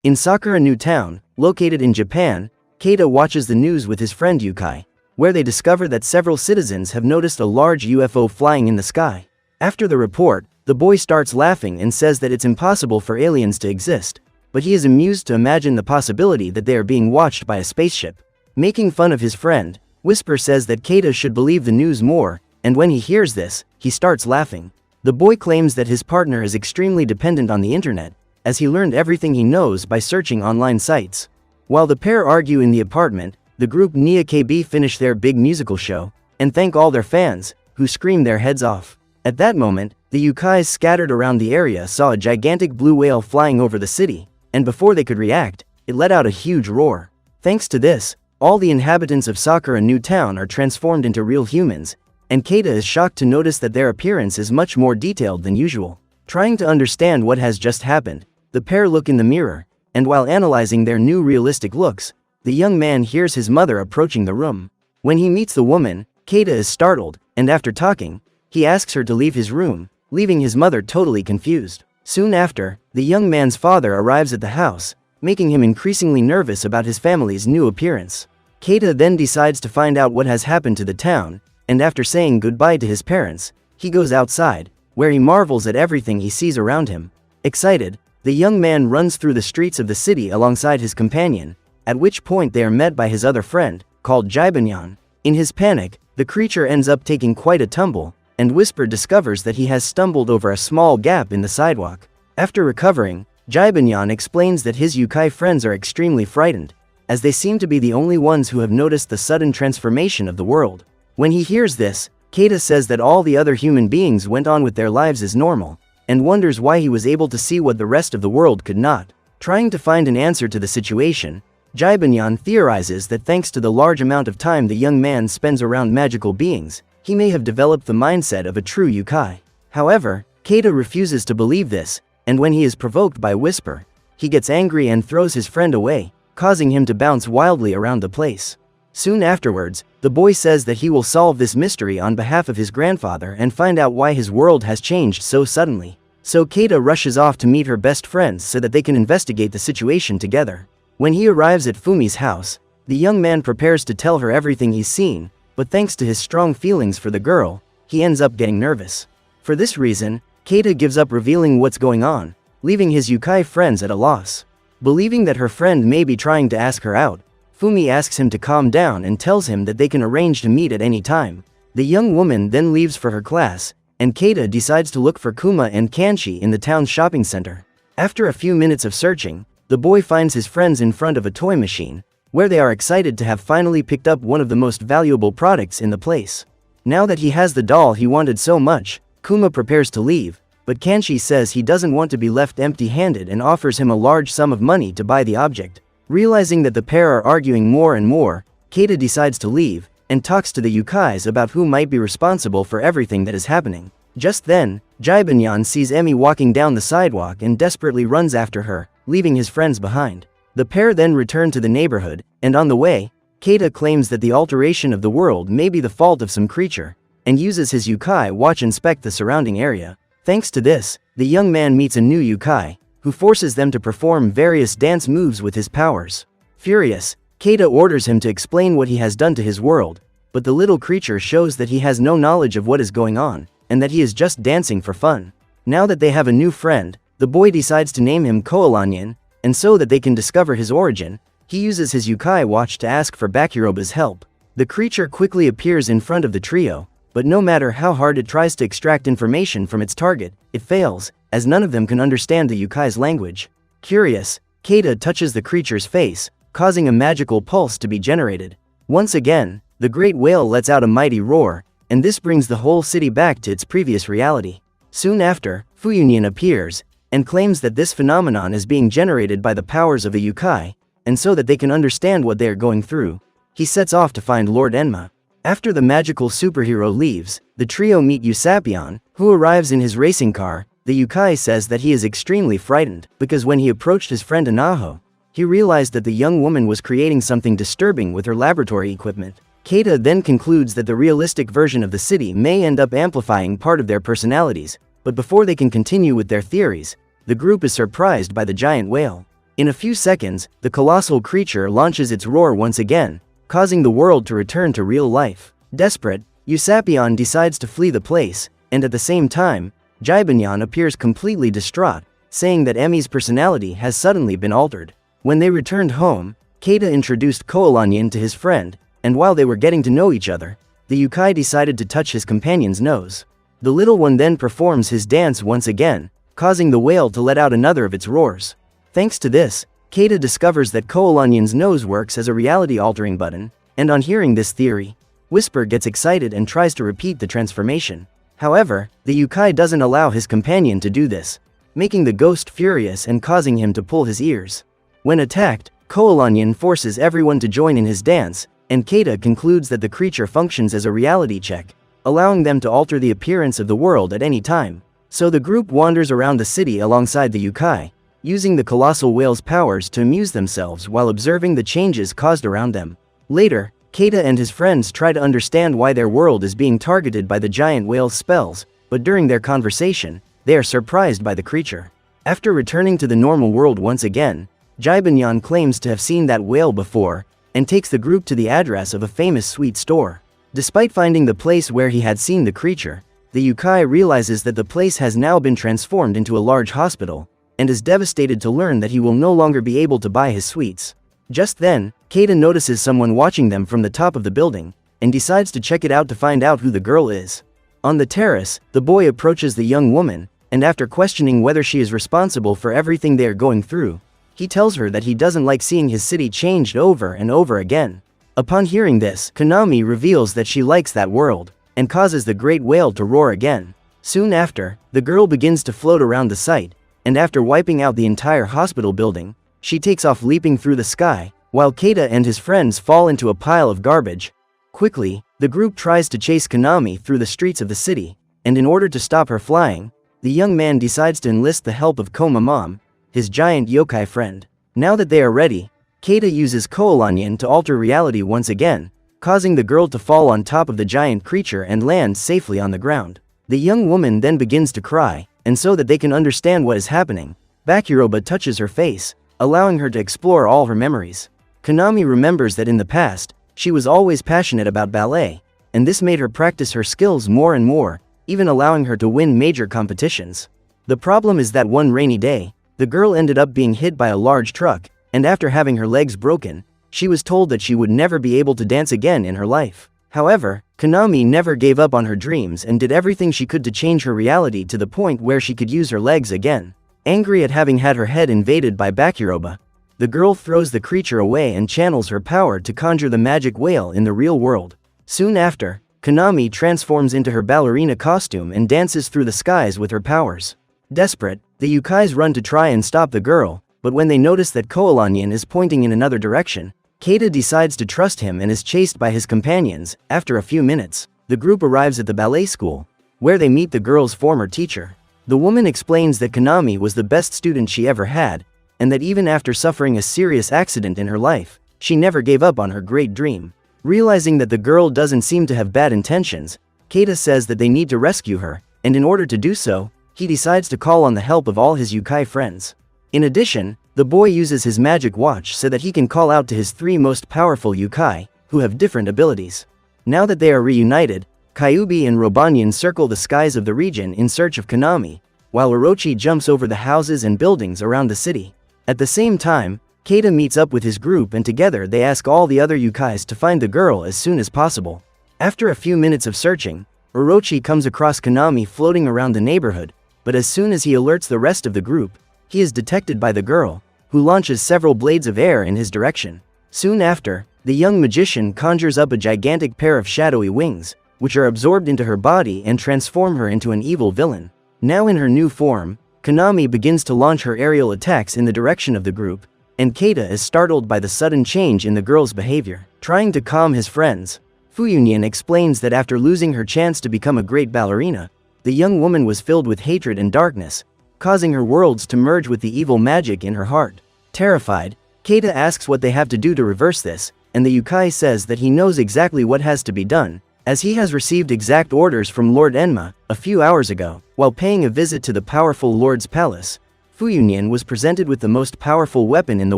In Sakura New Town, located in Japan, Keita watches the news with his friend Yukai, where they discover that several citizens have noticed a large UFO flying in the sky. After the report, the boy starts laughing and says that it's impossible for aliens to exist, but he is amused to imagine the possibility that they are being watched by a spaceship. Making fun of his friend, Whisper says that Keita should believe the news more, and when he hears this, he starts laughing. The boy claims that his partner is extremely dependent on the internet, as he learned everything he knows by searching online sites. While the pair argue in the apartment, the group Nia KB finish their big musical show, and thank all their fans, who scream their heads off. At that moment, the yukais scattered around the area saw a gigantic blue whale flying over the city, and before they could react, it let out a huge roar. Thanks to this, all the inhabitants of Sakura New Town are transformed into real humans, and Keita is shocked to notice that their appearance is much more detailed than usual. Trying to understand what has just happened, the pair look in the mirror, and while analyzing their new realistic looks, the young man hears his mother approaching the room. When he meets the woman, Keita is startled, and after talking, he asks her to leave his room, leaving his mother totally confused. Soon after, the young man's father arrives at the house, making him increasingly nervous about his family's new appearance. Keita then decides to find out what has happened to the town, and after saying goodbye to his parents, he goes outside, where he marvels at everything he sees around him. Excited, the young man runs through the streets of the city alongside his companion, at which point they are met by his other friend, called Jibanyan. In his panic, the creature ends up taking quite a tumble, and Whisper discovers that he has stumbled over a small gap in the sidewalk. After recovering, Jibanyan explains that his yukai friends are extremely frightened, as they seem to be the only ones who have noticed the sudden transformation of the world. When he hears this, Keita says that all the other human beings went on with their lives as normal, and wonders why he was able to see what the rest of the world could not. Trying to find an answer to the situation, Jibanyan theorizes that thanks to the large amount of time the young man spends around magical beings, he may have developed the mindset of a true yukai. However, Keita refuses to believe this, and when he is provoked by Whisper, he gets angry and throws his friend away, causing him to bounce wildly around the place. Soon afterwards, the boy says that he will solve this mystery on behalf of his grandfather and find out why his world has changed so suddenly. So Keita rushes off to meet her best friends so that they can investigate the situation together. When he arrives at Fumi's house, the young man prepares to tell her everything he's seen, but thanks to his strong feelings for the girl, he ends up getting nervous. For this reason, Keita gives up revealing what's going on, leaving his yukai friends at a loss. Believing that her friend may be trying to ask her out, Fumi asks him to calm down and tells him that they can arrange to meet at any time. The young woman then leaves for her class, and Keita decides to look for Kuma and Kanchi in the town's shopping center. After a few minutes of searching, the boy finds his friends in front of a toy machine, where they are excited to have finally picked up one of the most valuable products in the place. Now that he has the doll he wanted so much, Kuma prepares to leave, but Kanchi says he doesn't want to be left empty-handed and offers him a large sum of money to buy the object. Realizing that the pair are arguing more and more, Keita decides to leave, and talks to the yukais about who might be responsible for everything that is happening. Just then, Jibanyan sees Emi walking down the sidewalk and desperately runs after her, leaving his friends behind. The pair then return to the neighborhood, and on the way, Keita claims that the alteration of the world may be the fault of some creature, and uses his yukai watch inspect the surrounding area. Thanks to this, the young man meets a new yukai, who forces them to perform various dance moves with his powers. Furious, Keita orders him to explain what he has done to his world, but the little creature shows that he has no knowledge of what is going on, and that he is just dancing for fun. Now that they have a new friend, the boy decides to name him Koalanyan, and so that they can discover his origin, he uses his yukai watch to ask for Bakuroba's help. The creature quickly appears in front of the trio, but no matter how hard it tries to extract information from its target, it fails, as none of them can understand the yukai's language. Curious, Keita touches the creature's face, causing a magical pulse to be generated. Once again, the great whale lets out a mighty roar, and this brings the whole city back to its previous reality. Soon after, Fuyunian appears, and claims that this phenomenon is being generated by the powers of a yukai, and so that they can understand what they are going through. He sets off to find Lord Enma. After the magical superhero leaves, the trio meet Usapion, who arrives in his racing car. The yukai says that he is extremely frightened, because when he approached his friend Anaho, he realized that the young woman was creating something disturbing with her laboratory equipment. Keita then concludes that the realistic version of the city may end up amplifying part of their personalities, but before they can continue with their theories, the group is surprised by the giant whale. In a few seconds, the colossal creature launches its roar once again, causing the world to return to real life. Desperate, Usapion decides to flee the place, and at the same time, Jibanyan appears completely distraught, saying that Emi's personality has suddenly been altered. When they returned home, Keita introduced Koalanyan to his friend, and while they were getting to know each other, the Yukai decided to touch his companion's nose. The little one then performs his dance once again, causing the whale to let out another of its roars. Thanks to this, Keita discovers that Koalanyan's nose works as a reality-altering button, and on hearing this theory, Whisper gets excited and tries to repeat the transformation. However, the Yukai doesn't allow his companion to do this, making the ghost furious and causing him to pull his ears. When attacked, Koalanyan forces everyone to join in his dance, and Keita concludes that the creature functions as a reality check, allowing them to alter the appearance of the world at any time. So the group wanders around the city alongside the Yukai, using the colossal whale's powers to amuse themselves while observing the changes caused around them. Later, Keita and his friends try to understand why their world is being targeted by the giant whale's spells, but during their conversation, they are surprised by the creature. After returning to the normal world once again, Jibanyan claims to have seen that whale before, and takes the group to the address of a famous sweet store. Despite finding the place where he had seen the creature, the Yukai realizes that the place has now been transformed into a large hospital, and is devastated to learn that he will no longer be able to buy his sweets. Just then, Keita notices someone watching them from the top of the building, and decides to check it out to find out who the girl is. On the terrace, the boy approaches the young woman, and after questioning whether she is responsible for everything they are going through, he tells her that he doesn't like seeing his city changed over and over again. Upon hearing this, Konami reveals that she likes that world, and causes the great whale to roar again. Soon after, the girl begins to float around the site, and after wiping out the entire hospital building, she takes off leaping through the sky, while Keita and his friends fall into a pile of garbage. Quickly, the group tries to chase Konami through the streets of the city, and in order to stop her flying, the young man decides to enlist the help of Komamam, his giant yokai friend. Now that they are ready, Keita uses Koalanyan to alter reality once again, causing the girl to fall on top of the giant creature and land safely on the ground. The young woman then begins to cry, and so that they can understand what is happening, Bakuroba touches her face, allowing her to explore all her memories. Konami remembers that in the past, she was always passionate about ballet, and this made her practice her skills more and more, even allowing her to win major competitions. The problem is that one rainy day, the girl ended up being hit by a large truck, and after having her legs broken, she was told that she would never be able to dance again in her life. However, Konami never gave up on her dreams and did everything she could to change her reality to the point where she could use her legs again. Angry at having had her head invaded by Bakuroba, the girl throws the creature away and channels her power to conjure the magic whale in the real world. Soon after, Konami transforms into her ballerina costume and dances through the skies with her powers. Desperate, the Yukais run to try and stop the girl, but when they notice that Koalanyan is pointing in another direction, Keita decides to trust him and is chased by his companions. After a few minutes, the group arrives at the ballet school, where they meet the girl's former teacher. The woman explains that Konami was the best student she ever had, and that even after suffering a serious accident in her life, she never gave up on her great dream. Realizing that the girl doesn't seem to have bad intentions, Keita says that they need to rescue her, and in order to do so, he decides to call on the help of all his Yukai friends. In addition, the boy uses his magic watch so that he can call out to his three most powerful Yukai, who have different abilities. Now that they are reunited, Kyubi and Robanyan circle the skies of the region in search of Konami, while Orochi jumps over the houses and buildings around the city. At the same time, Keita meets up with his group and together they ask all the other Yukais to find the girl as soon as possible. After a few minutes of searching, Orochi comes across Konami floating around the neighborhood, but as soon as he alerts the rest of the group, he is detected by the girl, who launches several blades of air in his direction. Soon after, the young magician conjures up a gigantic pair of shadowy wings, which are absorbed into her body and transform her into an evil villain. Now in her new form, Konami begins to launch her aerial attacks in the direction of the group, and Keita is startled by the sudden change in the girl's behavior. Trying to calm his friends, Fuyunyan explains that after losing her chance to become a great ballerina, the young woman was filled with hatred and darkness, causing her worlds to merge with the evil magic in her heart. Terrified, Keita asks what they have to do to reverse this, and the Yukai says that he knows exactly what has to be done, as he has received exact orders from Lord Enma a few hours ago. While paying a visit to the powerful Lord's palace, Fu Yunyan was presented with the most powerful weapon in the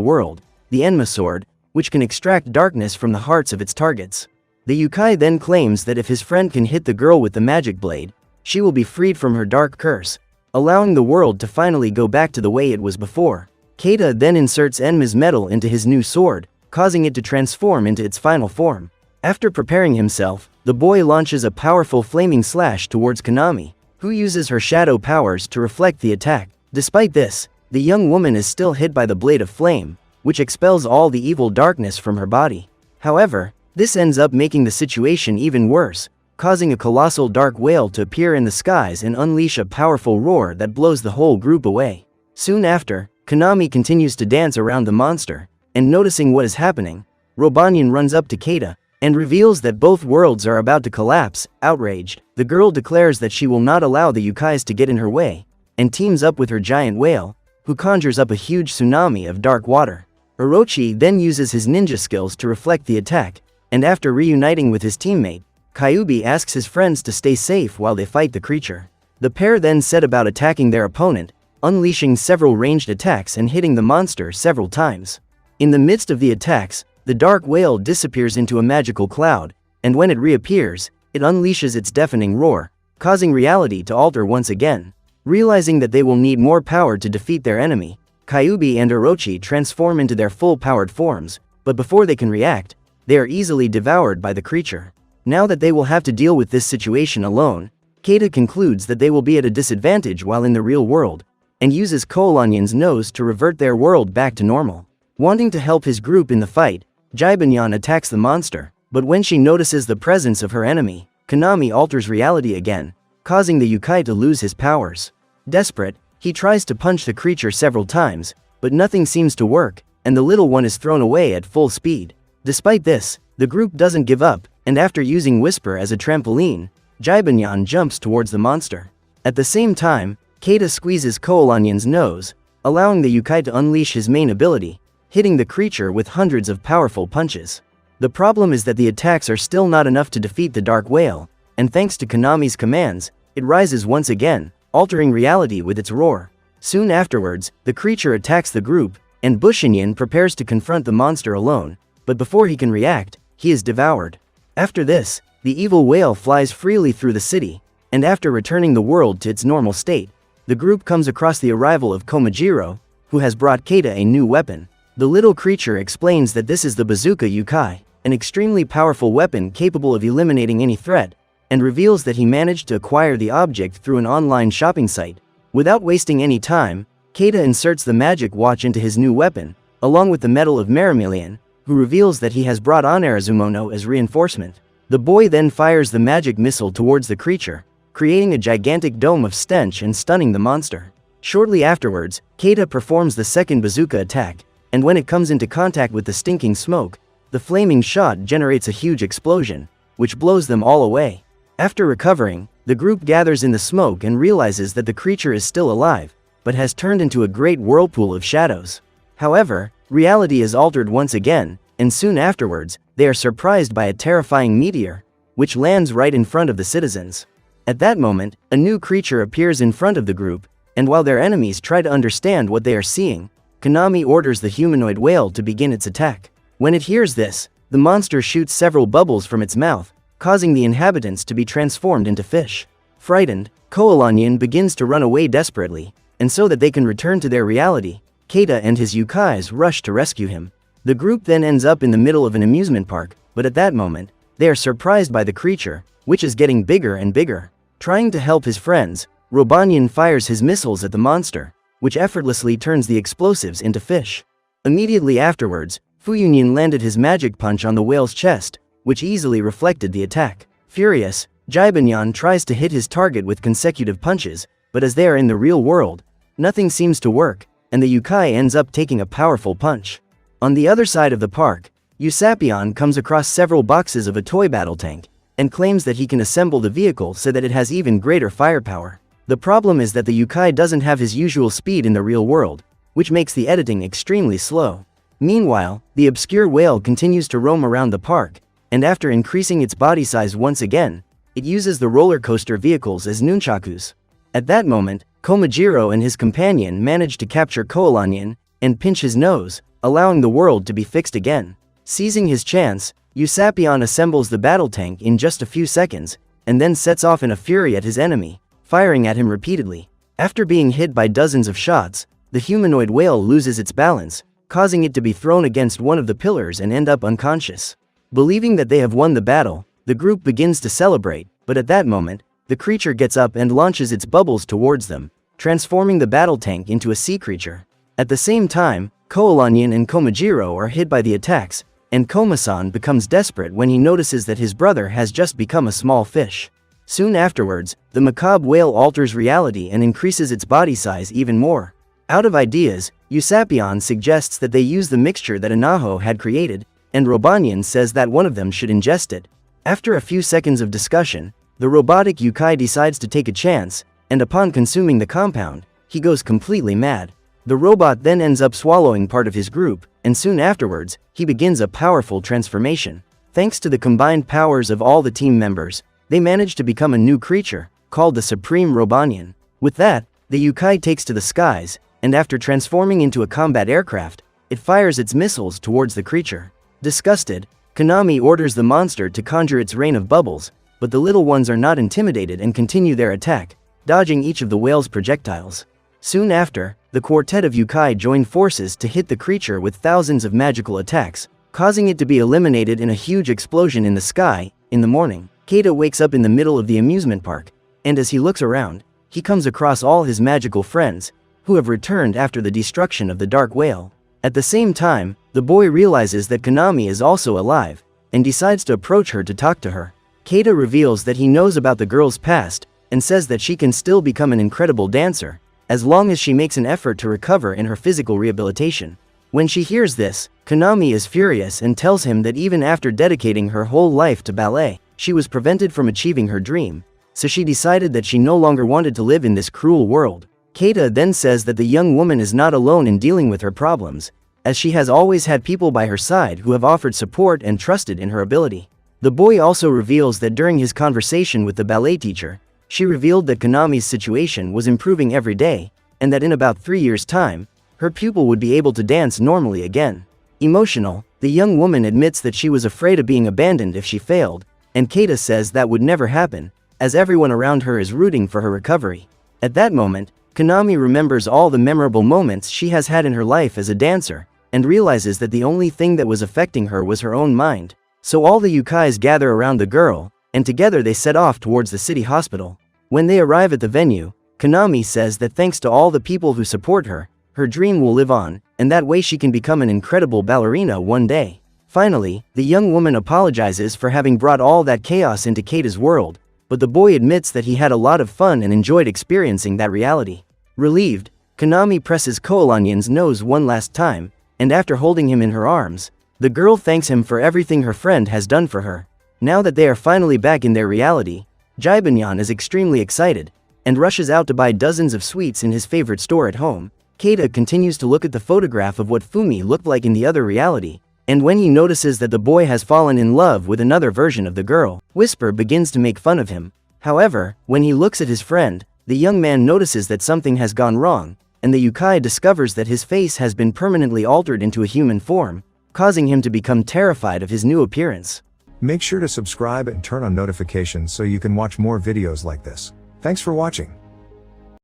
world, the Enma sword, which can extract darkness from the hearts of its targets. The Yukai then claims that if his friend can hit the girl with the magic blade, she will be freed from her dark curse, allowing the world to finally go back to the way it was before. Keita then inserts Enma's metal into his new sword, causing it to transform into its final form. After preparing himself, the boy launches a powerful flaming slash towards Konami, who uses her shadow powers to reflect the attack. Despite this, the young woman is still hit by the blade of flame, which expels all the evil darkness from her body. However, this ends up making the situation even worse, causing a colossal dark whale to appear in the skies and unleash a powerful roar that blows the whole group away. Soon after, Konami continues to dance around the monster, and noticing what is happening, Robanyan runs up to Keita and reveals that both worlds are about to collapse. Outraged, the girl declares that she will not allow the Yukais to get in her way, and teams up with her giant whale, who conjures up a huge tsunami of dark water. Orochi then uses his ninja skills to reflect the attack, and after reuniting with his teammate, Kyubi asks his friends to stay safe while they fight the creature. The pair then set about attacking their opponent, unleashing several ranged attacks and hitting the monster several times. In the midst of the attacks, the dark whale disappears into a magical cloud, and when it reappears, it unleashes its deafening roar, causing reality to alter once again. Realizing that they will need more power to defeat their enemy, Kyubi and Orochi transform into their full-powered forms, but before they can react, they are easily devoured by the creature. Now that they will have to deal with this situation alone, Keita concludes that they will be at a disadvantage while in the real world, and uses Kolanyan's nose to revert their world back to normal. Wanting to help his group in the fight, Jaibanyan attacks the monster, but when she notices the presence of her enemy, Konami alters reality again, causing the Yukai to lose his powers. Desperate, he tries to punch the creature several times, but nothing seems to work, and the little one is thrown away at full speed. Despite this, the group doesn't give up, and after using Whisper as a trampoline, Jaibanyan jumps towards the monster. At the same time, Keita squeezes Kolanyan's nose, allowing the Yukai to unleash his main ability, hitting the creature with hundreds of powerful punches. The problem is that the attacks are still not enough to defeat the dark whale, and thanks to Konami's commands, it rises once again, altering reality with its roar. Soon afterwards, the creature attacks the group, and Bushinyan prepares to confront the monster alone, but before he can react, he is devoured. After this, the evil whale flies freely through the city, and after returning the world to its normal state, the group comes across the arrival of Komajiro, who has brought Keita a new weapon. The little creature explains that this is the Bazooka Yukai, an extremely powerful weapon capable of eliminating any threat, and reveals that he managed to acquire the object through an online shopping site. Without wasting any time, Keita inserts the magic watch into his new weapon, along with the medal of Merimilian, who reveals that he has brought on Arazumono as reinforcement. The boy then fires the magic missile towards the creature, creating a gigantic dome of stench and stunning the monster. Shortly afterwards, Keita performs the second bazooka attack, and when it comes into contact with the stinking smoke, the flaming shot generates a huge explosion, which blows them all away. After recovering, the group gathers in the smoke and realizes that the creature is still alive, but has turned into a great whirlpool of shadows. However, reality is altered once again, and soon afterwards, they are surprised by a terrifying meteor, which lands right in front of the citizens. At that moment, a new creature appears in front of the group, and while their enemies try to understand what they are seeing, Konami orders the humanoid whale to begin its attack. When it hears this, the monster shoots several bubbles from its mouth, causing the inhabitants to be transformed into fish. Frightened, Kolanyan begins to run away desperately, and so that they can return to their reality, Keita and his Yukais rush to rescue him. The group then ends up in the middle of an amusement park, but at that moment, they are surprised by the creature, which is getting bigger and bigger. Trying to help his friends, Robanyan fires his missiles at the monster, which effortlessly turns the explosives into fish. Immediately afterwards, Fu Yunyan landed his magic punch on the whale's chest, which easily reflected the attack. Furious, Jaibanyan tries to hit his target with consecutive punches, but as they are in the real world, nothing seems to work, and the Yukai ends up taking a powerful punch. On the other side of the park, Usapion comes across several boxes of a toy battle tank, and claims that he can assemble the vehicle so that it has even greater firepower. The problem is that the Yukai doesn't have his usual speed in the real world, which makes the editing extremely slow. Meanwhile, the obscure whale continues to roam around the park, and after increasing its body size once again, it uses the roller coaster vehicles as nunchakus. At that moment, Komajiro and his companion manage to capture Koalanyan and pinch his nose, allowing the world to be fixed again. Seizing his chance, Usapion assembles the battle tank in just a few seconds, and then sets off in a fury at his enemy, firing at him repeatedly. After being hit by dozens of shots, the humanoid whale loses its balance, causing it to be thrown against one of the pillars and end up unconscious. Believing that they have won the battle, the group begins to celebrate, but at that moment, the creature gets up and launches its bubbles towards them, transforming the battle tank into a sea creature. At the same time, Koalanyan and Komajiro are hit by the attacks, and Komasan becomes desperate when he notices that his brother has just become a small fish. Soon afterwards, the macabre whale alters reality and increases its body size even more. Out of ideas, Usapion suggests that they use the mixture that Anaho had created, and Robanyan says that one of them should ingest it. After a few seconds of discussion, the robotic Yukai decides to take a chance, and upon consuming the compound, he goes completely mad. The robot then ends up swallowing part of his group, and soon afterwards, he begins a powerful transformation. Thanks to the combined powers of all the team members, they manage to become a new creature, called the Supreme Robanyan. With that, the Yukai takes to the skies, and after transforming into a combat aircraft, it fires its missiles towards the creature. Disgusted, Konami orders the monster to conjure its rain of bubbles, but the little ones are not intimidated and continue their attack, dodging each of the whale's projectiles. Soon after, the quartet of Yukai join forces to hit the creature with thousands of magical attacks, causing it to be eliminated in a huge explosion in the sky. In the morning, Keita wakes up in the middle of the amusement park, and as he looks around, he comes across all his magical friends, who have returned after the destruction of the dark whale. At the same time, the boy realizes that Konami is also alive, and decides to approach her to talk to her. Keita reveals that he knows about the girl's past, and says that she can still become an incredible dancer, as long as she makes an effort to recover in her physical rehabilitation. When she hears this, Konami is furious and tells him that even after dedicating her whole life to ballet, she was prevented from achieving her dream, so she decided that she no longer wanted to live in this cruel world. Keita then says that the young woman is not alone in dealing with her problems, as she has always had people by her side who have offered support and trusted in her ability. The boy also reveals that during his conversation with the ballet teacher, she revealed that Konami's situation was improving every day, and that in about 3 years' time, her pupil would be able to dance normally again. Emotional, the young woman admits that she was afraid of being abandoned if she failed, and Keita says that would never happen, as everyone around her is rooting for her recovery. At that moment, Konami remembers all the memorable moments she has had in her life as a dancer, and realizes that the only thing that was affecting her was her own mind. So all the Yukais gather around the girl, and together they set off towards the city hospital. When they arrive at the venue, Konami says that thanks to all the people who support her, her dream will live on, and that way she can become an incredible ballerina one day. Finally, the young woman apologizes for having brought all that chaos into Keita's world, but the boy admits that he had a lot of fun and enjoyed experiencing that reality. Relieved, Konami presses Koalanyan's nose one last time, and after holding him in her arms, the girl thanks him for everything her friend has done for her. Now that they are finally back in their reality, Jaibanyan is extremely excited, and rushes out to buy dozens of sweets in his favorite store at home. Keita continues to look at the photograph of what Fumi looked like in the other reality, and when he notices that the boy has fallen in love with another version of the girl, Whisper begins to make fun of him. However, when he looks at his friend, the young man notices that something has gone wrong, and the Yukai discovers that his face has been permanently altered into a human form, causing him to become terrified of his new appearance. Make sure to subscribe and turn on notifications so you can watch more videos like this. Thanks for watching.